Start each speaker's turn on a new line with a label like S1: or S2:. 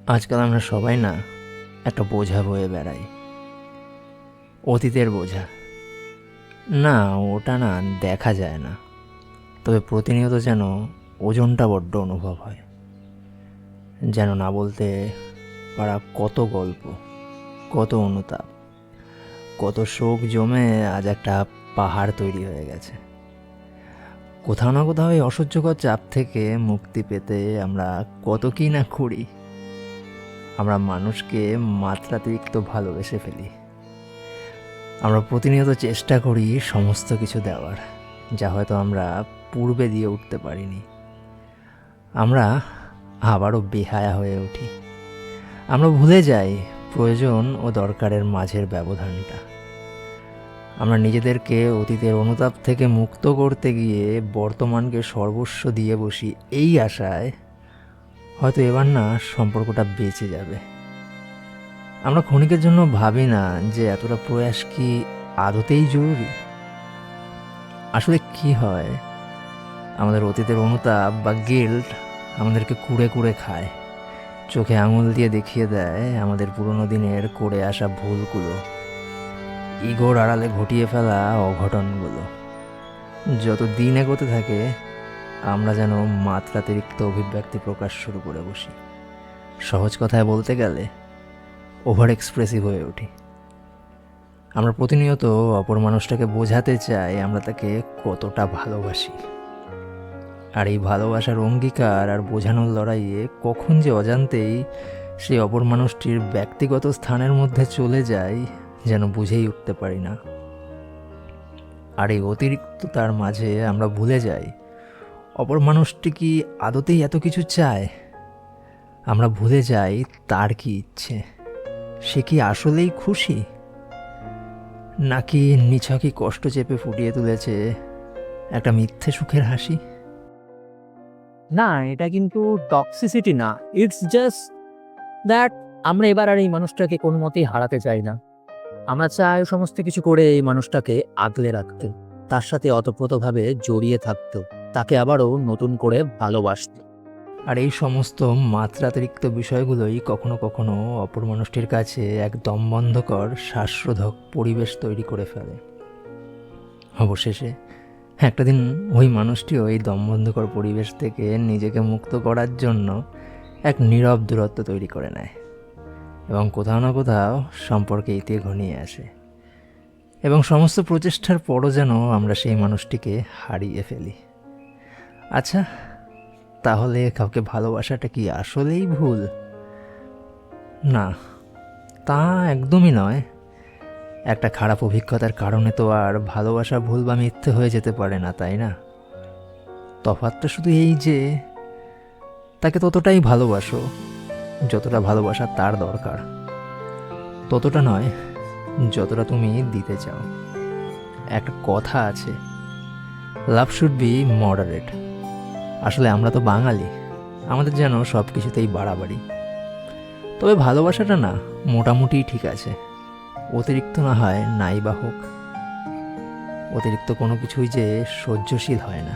S1: আজকাল আমরা সবাই না একটা বোঝা বয়ে বেড়াই, অতীতের বোঝা। না, ওটা না দেখা যায় না, তবে প্রতিনিয়ত যেন ওজনটা বড্ড অনুভব হয়। যেন না বলতে পারা কত গল্প, কত অনুতাপ, কত শোক জমে আজ একটা পাহাড় তৈরি হয়ে গেছে। কোথাও না কোথাও এই অসহ্যকর চাপ থেকে মুক্তি পেতে আমরা কত কি না করি। আমরা মানুষকে মাত্রাতিরিক্ত ভালোবেসে ফেলি। আমরা প্রতিনিয়ত চেষ্টা করি সমস্ত কিছু দেওয়ার, যা হয়তো আমরা পূর্বে দিয়ে উঠতে পারিনি। আমরা আবারও বেহায়া হয়ে উঠি। আমরা ভুলে যাই প্রয়োজন ও দরকারের মাঝের ব্যবধানটা। আমরা নিজেদেরকে অতীতের অনুতাপ থেকে মুক্ত করতে গিয়ে বর্তমানকে সর্বস্ব দিয়ে বসি, এই আশায় হয়তো এবার না সম্পর্কটা বেঁচে যাবে। আমরা ক্ষণিকের জন্য ভাবি না যে এতটা প্রয়াস কি আদতেই জরুরি। আসলে কি হয়, আমাদের অতীতের অনুতাপ বা গিল্ট আমাদেরকে কুড়ে কুড়ে খায়, চোখে আঙুল দিয়ে দেখিয়ে দেয় আমাদের পুরনো দিনের করে আসা ভুলগুলো, ইগোর আড়ালে ঘটিয়ে ফেলা অঘটনগুলো। যত দিন এগোতে থাকে আমরা যেন মাত্রাতিরিক্ত অভিব্যক্তি প্রকাশ শুরু করে বসি। সহজ কথায় বলতে গেলে ওভার এক্সপ্রেসিভ হয়ে উঠি। আমরা প্রতিনিয়ত অপর মানুষটাকে বোঝাতে চাই আমরা তাকে কতটা ভালোবাসি। আর এই ভালোবাসার অঙ্গীকার আর বোঝানোর লড়াইয়ে কখন যে অজান্তেই সেই অপর মানুষটির ব্যক্তিগত স্থানের মধ্যে চলে যায় যেন বুঝেই উঠতে পারি না। আর এই অতিরিক্ততার মাঝে আমরা ভুলে যাই অপর মানুষটি কি আদতেই এত কিছু চায়। আমরা ভুলে যাই তার কি ইচ্ছে, সে কি আসলেই খুশি, নাকি নিছকই কষ্ট চেপে ফুটিয়ে তুলেছে একটা মিথ্যে সুখের হাসি।
S2: না, এটা কিন্তু টক্সিসিটি না। ইটস জাস্ট দ্যাট আমরা এবার আর এই মানুষটাকে কোনো মতেই হারাতে চাই না। আমরা চাই সমস্ত কিছু করে এই মানুষটাকে আগলে রাখতে, তার সাথে অতপ্রতভাবে জড়িয়ে থাকতে, তাকে আবারও নতুন করে ভালোবাসতে।
S1: আর এই সমস্ত মাত্রাতিরিক্ত বিষয়গুলোই কখনো কখনো অপর মানুষটির কাছে এক দমবন্ধকর শ্বাসরোধক পরিবেশ তৈরি করে ফেলে। অবশেষে একটা দিন ওই মানুষটিও এই দমবন্ধকর পরিবেশ থেকে নিজেকে মুক্ত করার জন্য এক নীরব দূরত্ব তৈরি করে নেয়, এবং কোথাও না কোথাও সম্পর্কে ইতি ঘনিয়ে আসে। এবং সমস্ত প্রচেষ্টার পরও যেন আমরা সেই মানুষটিকে হারিয়ে ফেলি। আচ্ছা, তাহলে কাউকে ভালোবাসাটা কি আসলেই ভুল? না, তা একদমই নয়। একটা খারাপ অভিজ্ঞতার কারণে তো আর ভালোবাসা ভুল বা মিথ্যে হয়ে যেতে পারে না, তাই না? তফাৎটা শুধু এই যে তাকে ততটাই ভালোবাসো যতটা ভালোবাসা তার দরকার, ততটা নয় যতটা তুমি দিতে চাও। একটা কথা আছে, লাভ শুড বি মডারেট। আসলে আমরা তো বাঙালি, আমাদের যেন সব কিছুতেই বাড়াবাড়ি। তবে ভালোবাসাটা না মোটামুটি ঠিক আছে, অতিরিক্ত না হয় নাই বা হোক। অতিরিক্ত কোনো কিছুই যে সহ্যশীল হয় না।